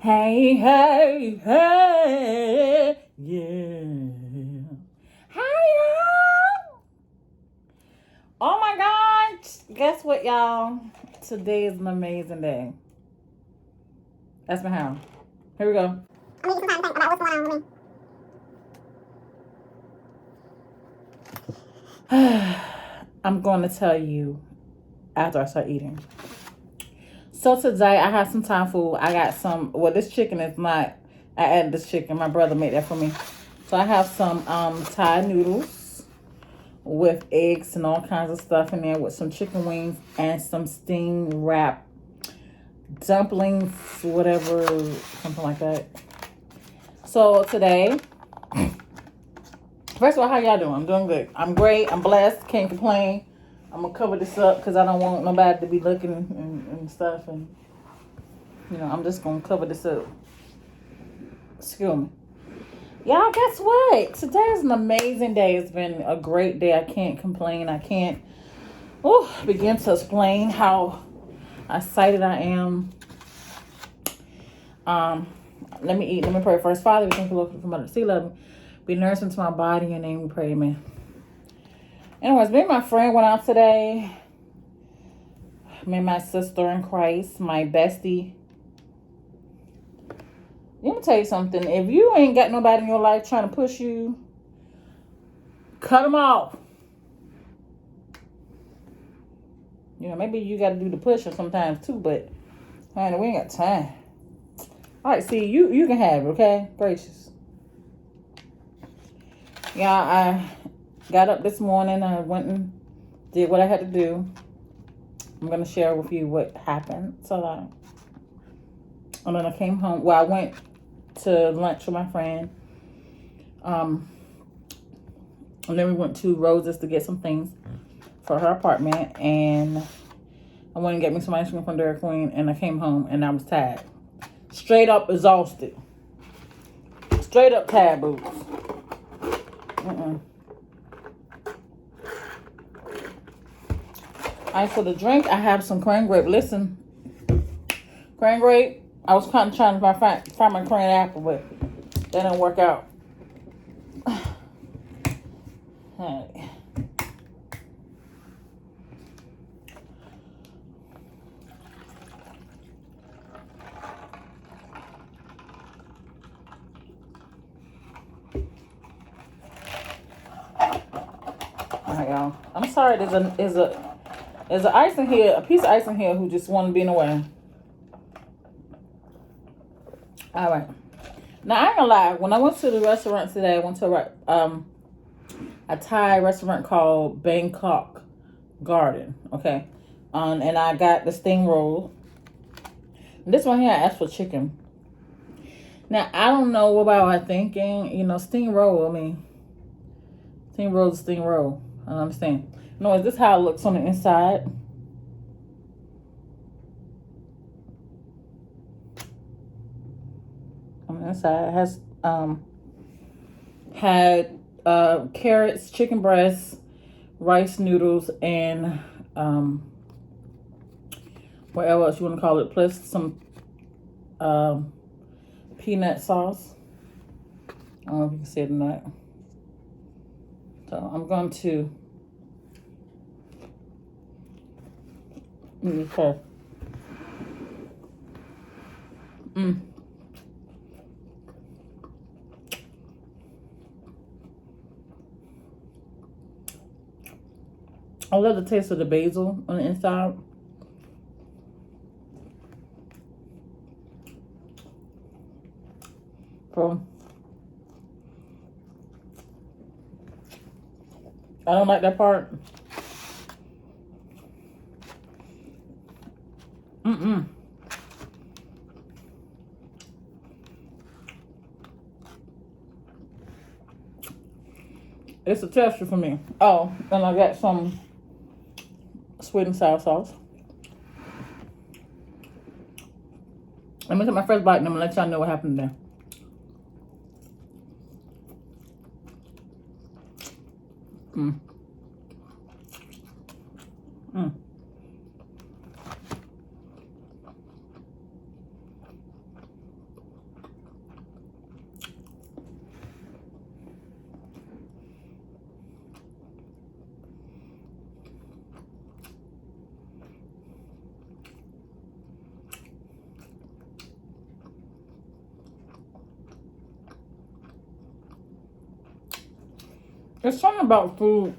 Hey, hey, hey, yeah. Hi, y'all. Oh my gosh. Guess what, y'all? Today is an amazing day. That's my house. Here we go. I'm need some time to think about what's going on with me. I'm going to tell you after I start eating. So today I have some Thai food. I got some. Well, this chicken is not. I added this chicken. My brother made that for me. So I have some Thai noodles with eggs and all kinds of stuff in there with some chicken wings and some steamed wrap dumplings, whatever, something like that. So today, first of all, how y'all doing? I'm doing good. I'm great. I'm blessed. Can't complain. I'm gonna cover this up because I don't want nobody to be looking and stuff, and I'm just gonna cover this up. Excuse me. Y'all, guess what? Today is an amazing day. It's been a great day. I can't complain. I can't begin to explain how excited I am. Let me eat. Let me pray first. Father, we thank you, Lord, for the mother sea love. Be nourished into my body. In your name we pray, amen. Anyways, me and my friend went out today. Me and my sister in Christ, my bestie. Let me tell you something. If you ain't got nobody in your life trying to push you, cut them off. Maybe you got to do the pushing sometimes too, but honey, we ain't got time. All right, see, you can have it, okay? Gracious. Yeah, I got up this morning. I went and did what I had to do. I'm going to share with you what happened. And then I came home. Well, I went to lunch with my friend. And then we went to Rose's to get some things for her apartment. And I went and got me some ice cream from Dairy Queen. And I came home and I was tired. Straight up exhausted. Straight up tired, boots. All right, for the drink, I have some cran grape. Listen, cran grape. I was kind of trying to find my cran apple, but that didn't work out. All right. All right, y'all. I'm sorry. There's an ice in here, a piece of ice in here who just want to be in the way. All right. Now, I ain't gonna lie. When I went to the restaurant today, I went to a Thai restaurant called Bangkok Garden. Okay. And I got the steam roll. This one here, I asked for chicken. Now, I don't know what I was thinking. Steam roll, steam roll is steam roll. I don't understand. No, is this how it looks on the inside? On the inside, it has had carrots, chicken breasts, rice noodles, and whatever else you want to call it, plus some peanut sauce. I don't know if you can see it or not. So I'm going to okay. I love the taste of the basil on the inside. So I don't like that part. It's a texture for me. Oh, and I got some sweet and sour sauce. Let me take my first bite and I'm gonna let y'all know what happened there. There's something about food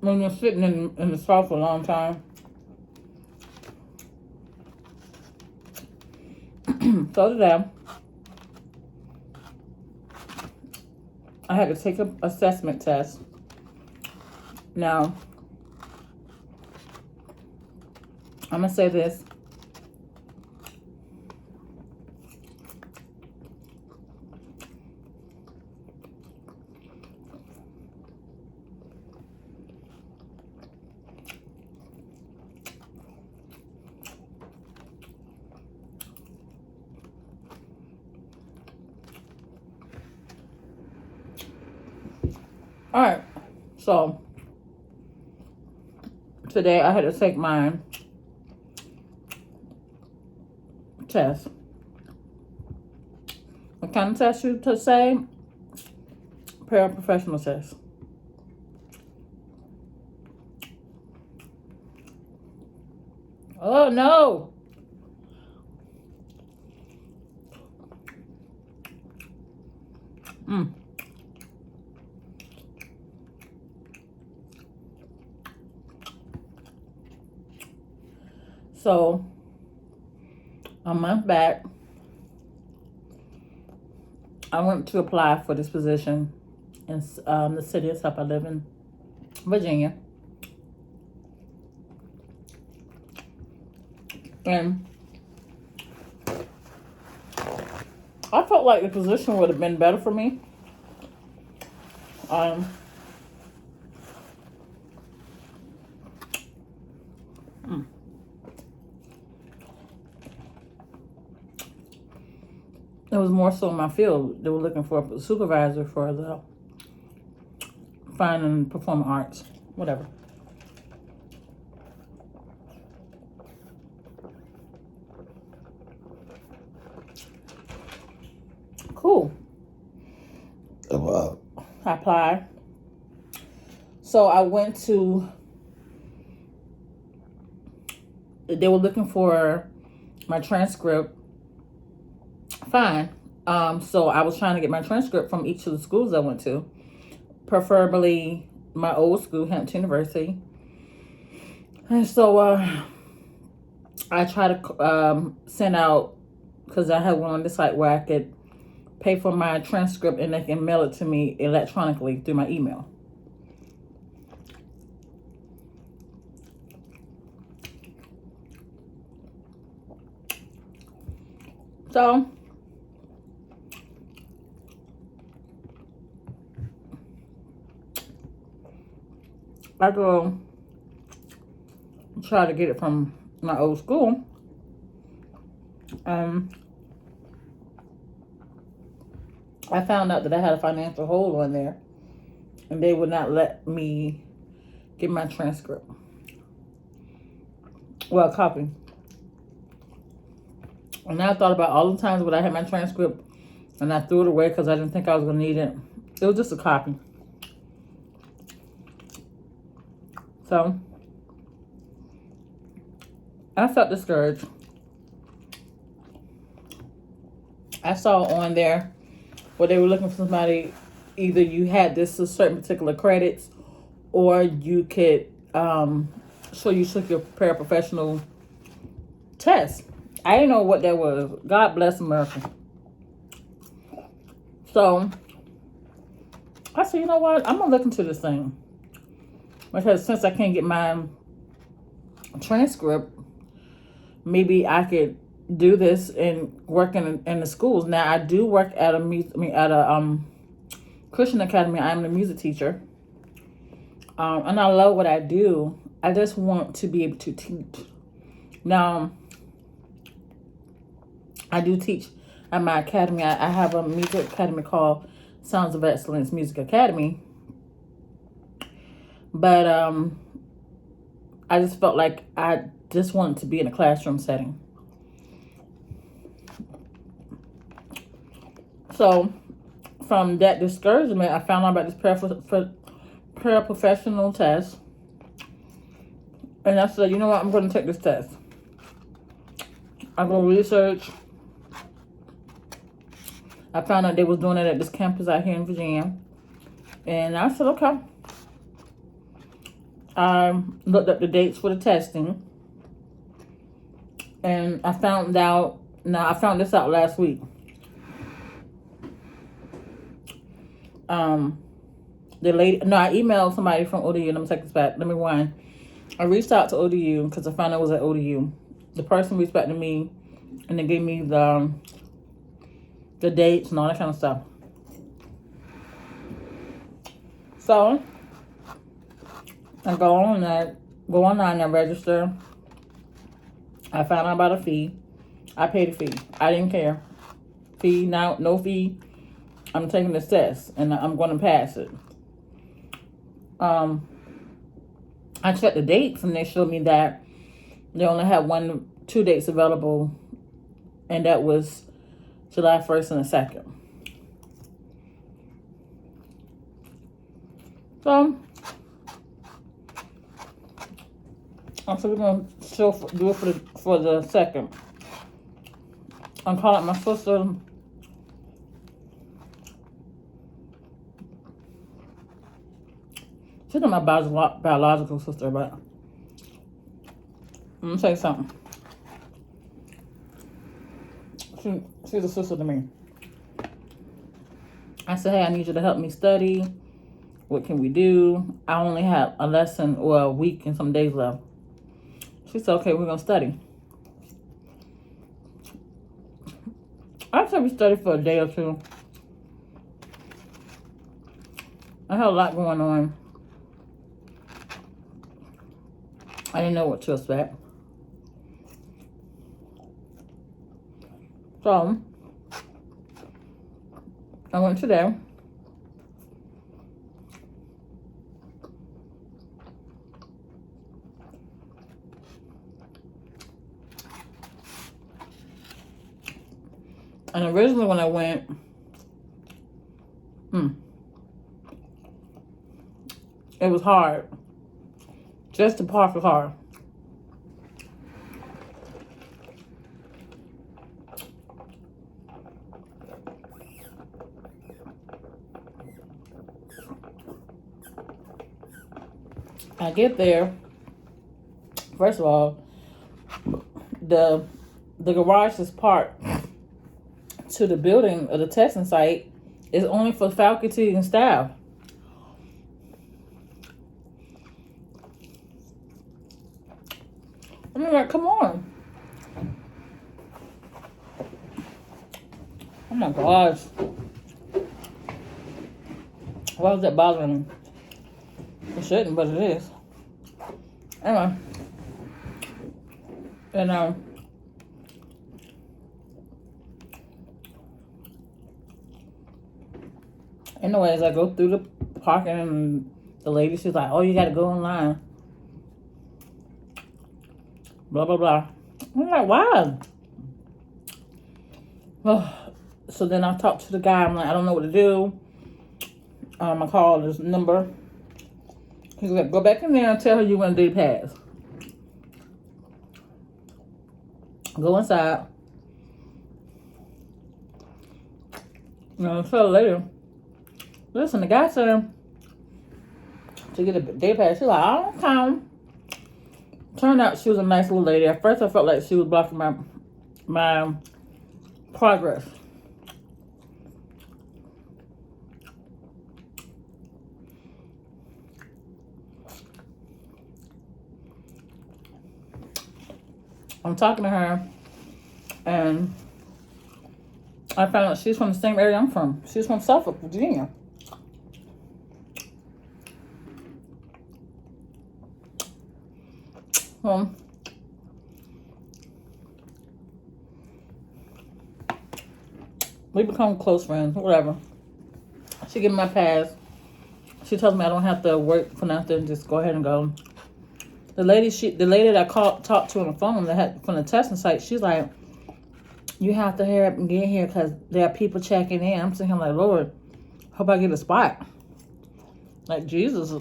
when you're sitting in the sauce for a long time. So today, I had to take an assessment test. Now, I'm going to say this. All right, so today I had to take my test. What kind of test you to say? Paraprofessional test. Oh no! So, a month back, I went to apply for this position in the city itself. I live in Virginia. And I felt like the position would have been better for me. It was more so in my field. They were looking for a supervisor for the fine and performing arts, whatever. Cool. I applied. So I went to, they were looking for my transcript. Fine. So I was trying to get my transcript from each of the schools I went to, preferably my old school, Hampton University. And so I tried to send out, because I had one on the site where I could pay for my transcript and they can mail it to me electronically through my email. So I go try to get it from my old school. I found out that I had a financial hold on there, and they would not let me get my transcript. Well, a copy. And I thought about all the times when I had my transcript and I threw it away because I didn't think I was going to need it. It was just a copy. So I felt discouraged. I saw on there where they were looking for somebody, either you had this certain particular credits or you could so you took your paraprofessional test. I didn't know what that was. God bless America. So I said, you know what? I'm going to look into this thing. Because since I can't get my transcript, maybe I could do this and work in the schools. Now, I do work at a Christian academy. I'm the music teacher. And I love what I do. I just want to be able to teach. Now, I do teach at my academy. I have a music academy called Sounds of Excellence Music Academy. But I just felt like I just wanted to be in a classroom setting. So from that discouragement, I found out about this paraprofessional test. And I said, you know what? I'm going to take this test. I'm going to research. I found out they was doing it at this campus out here in Virginia. And I said, okay. I looked up the dates for the testing. And I found out, I found this out last week. The lady, I emailed somebody from ODU. Let me take this back. Let me rewind. I reached out to ODU because I found out it was at ODU. The person reached back to me and they gave me the dates and all that kind of stuff. So I go online and register. I found out about a fee. I paid a fee. I didn't care. Fee, now no fee. I'm taking this test and I'm going to pass it. I checked the dates and they showed me that they only had 2 dates available, and that was July 1st and the 2nd. So we're gonna do it for the 2nd. I'm calling my sister. She's not my biological sister, but I'm gonna tell you something. She's a sister to me. I said, hey, I need you to help me study. What can we do? I only have a lesson or a week and some days left. She said, okay, we're gonna study. I said we studied for a day or two. I had a lot going on. I didn't know what to expect. So I went to there. And originally when I went, it was hard. Just to park the car. I get there. First of all, the garage is parked to the building of the testing site is only for faculty and staff. I mean, like, come on. Oh my gosh. Why is that bothering me? It shouldn't, but it is. Anyway. And anyways, I go through the parking and the lady, she's like, oh, you gotta go online. Blah, blah, blah. I'm like, why? Oh, so then I talked to the guy. I'm like, I don't know what to do. I called his number. He's like, go back in there and tell her you want a day pass. Go inside. Tell the lady, listen, the guy said to get a day pass. She's like, I don't come. Turned out she was a nice little lady. At first I felt like she was blocking my progress. I'm talking to her and I found out she's from the same area I'm from. She's from Suffolk, Virginia. We become close friends, whatever. She gave me my pass. She tells me I don't have to work for nothing, just go ahead and go. The lady that I talked to on the phone that had from the testing site, she's like, you have to hurry up and get here because there are people checking in. I'm thinking like, Lord, hope I get a spot. Like Jesus, I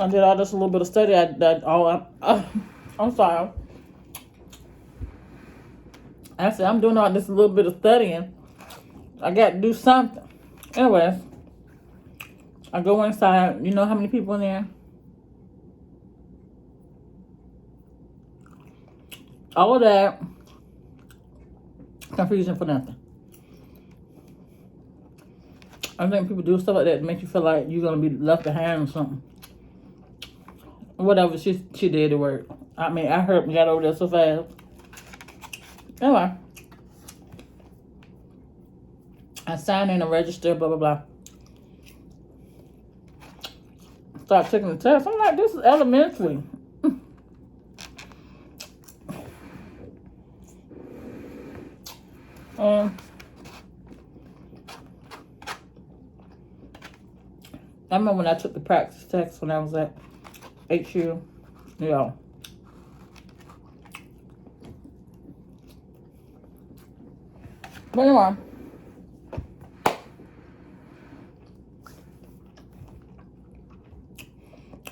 did all this a little bit of study. I'm sorry. I said, I'm doing all this little bit of studying. I got to do something. Anyways, I go inside. You know how many people in there? All of that confusion for nothing. I think people do stuff like that to make you feel like you're going to be left behind or something. Whatever she did, it worked. I mean, I heard me got over there so fast. Anyway. I signed in and registered, blah, blah, blah. Start taking the test. I'm like, this is elementary. I remember when I took the practice test when I was at HU. Yeah. But anyway.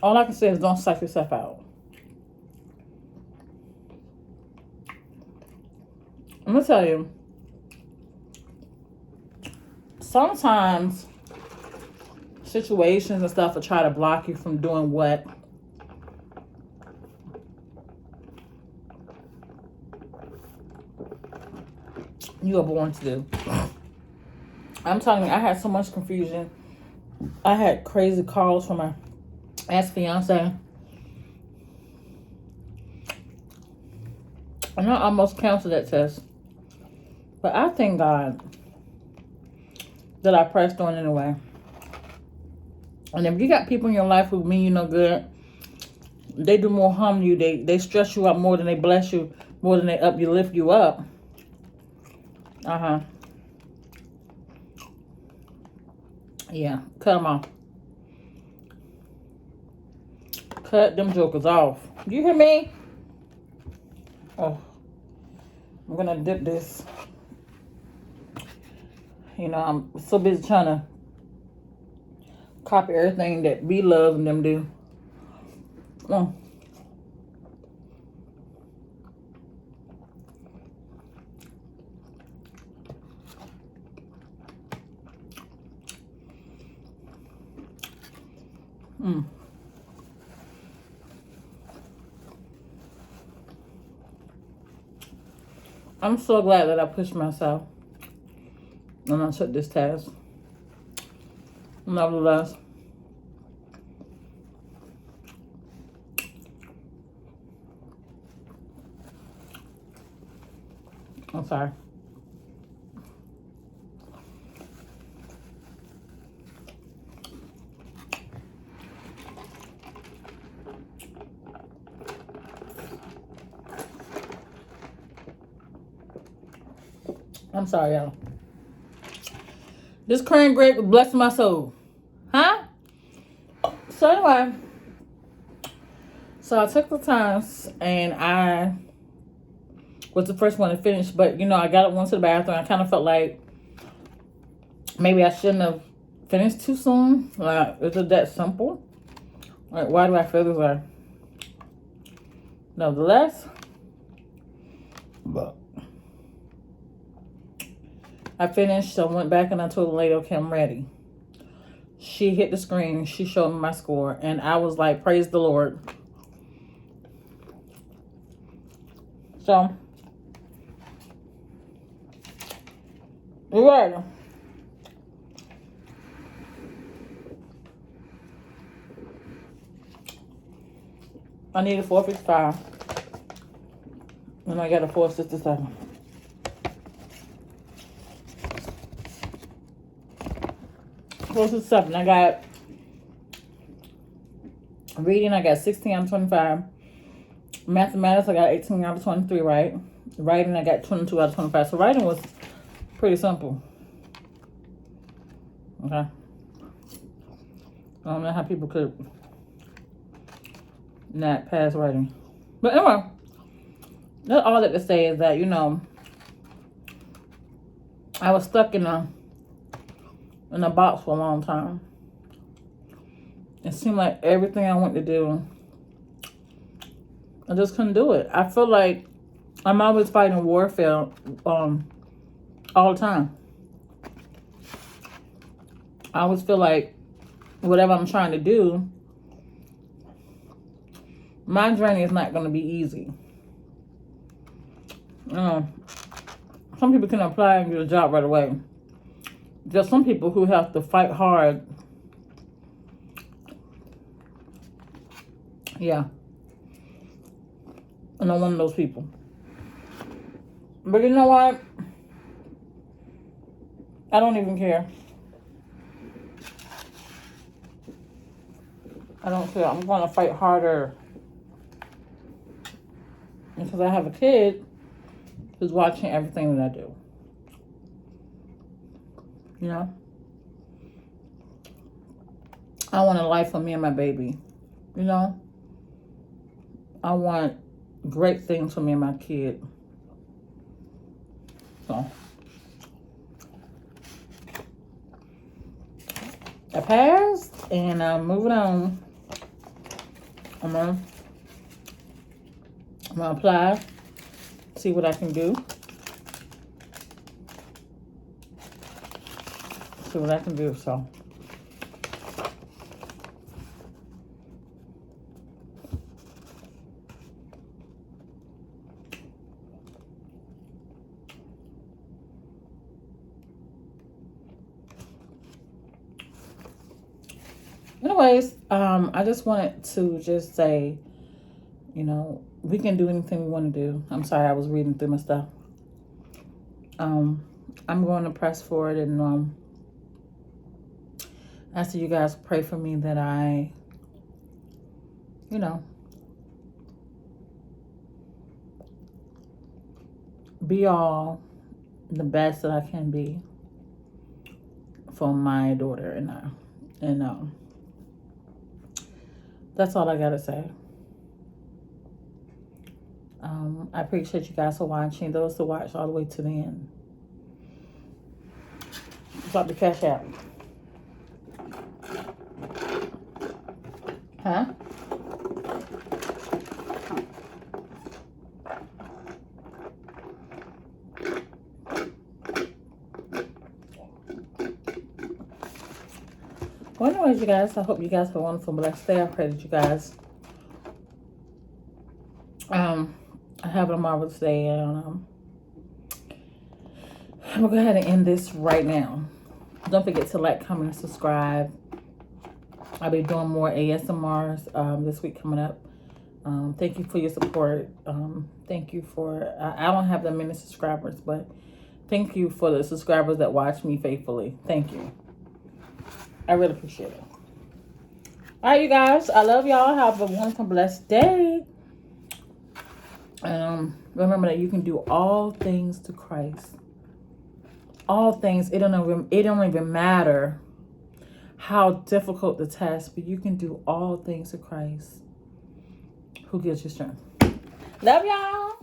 All I can say is don't psych yourself out. I'm going to tell you. Sometimes situations and stuff will try to block you from doing what you are born to do. I'm telling you, I had so much confusion. I had crazy calls from my ex-fiance. And I almost canceled that test. But I thank God that I pressed on anyway. And if you got people in your life who mean you no good, they do more harm to you. They stress you out more than they bless you, more than they lift you up. Yeah, cut them off. Cut them jokers off. You hear me? Oh, I'm gonna dip this. You know, I'm so busy trying to copy everything that we love and them do. I'm so glad that I pushed myself and I took this test. Nevertheless, I'm sorry. I'm sorry, y'all. This cran grape will bless my soul. Huh? So anyway, so I took the test and I was the first one to finish. But, you know, I got up, went to the bathroom. I kind of felt like maybe I shouldn't have finished too soon. Like, is it that simple? Like, why do I feel this way? Nevertheless, I finished. I went back and I told the lady, okay, I'm ready. She hit the screen. She showed me my score. And I was like, praise the Lord. So, we're ready. I needed 455. And I got a 467. Seven. I got reading, I got 16 out of 25. Mathematics, I got 18 out of 23, right? Writing, I got 22 out of 25. So writing was pretty simple. Okay. I don't know how people could not pass writing. But anyway, that's all that to say is that, you know, I was stuck in a box for a long time. It seemed like everything I wanted to do, I just couldn't do it. I feel like I'm always fighting warfare all the time. I always feel like whatever I'm trying to do, my journey is not going to be easy. Some people can apply and get a job right away. There's some people who have to fight hard. Yeah. And I'm one of those people. But you know what? I don't even care. I don't care. I'm going to fight harder. Because I have a kid who's watching everything that I do. You know? I want a life for me and my baby. You know? I want great things for me and my kid. So. I passed. And I'm moving on. I'm gonna apply, see what I can do. See what I can do, so. Anyways, I just wanted to just say, you know, we can do anything we want to do. I'm sorry, I was reading through my stuff. I'm going to press forward and ask you guys pray for me that I, you know, be all the best that I can be for my daughter and I. And that's all I gotta say. I appreciate you guys for watching. Those who watch all the way to the end. Drop the cash out. Huh? Well, anyways, you guys, I hope you guys have a wonderful, blessed day. I pray that you guys have a marvelous day. And I'm going to go ahead and end this right now. Don't forget to like, comment, and subscribe. I'll be doing more ASMRs this week coming up. Thank you for your support. Thank you for, I don't have that many subscribers, but thank you for the subscribers that watch me faithfully. Thank you. I really appreciate it. All right, you guys. I love y'all. Have a wonderful, blessed day. Remember that you can do all things to Christ. All things. It don't even matter how difficult the task, but you can do all things to Christ who gives you strength. Love y'all.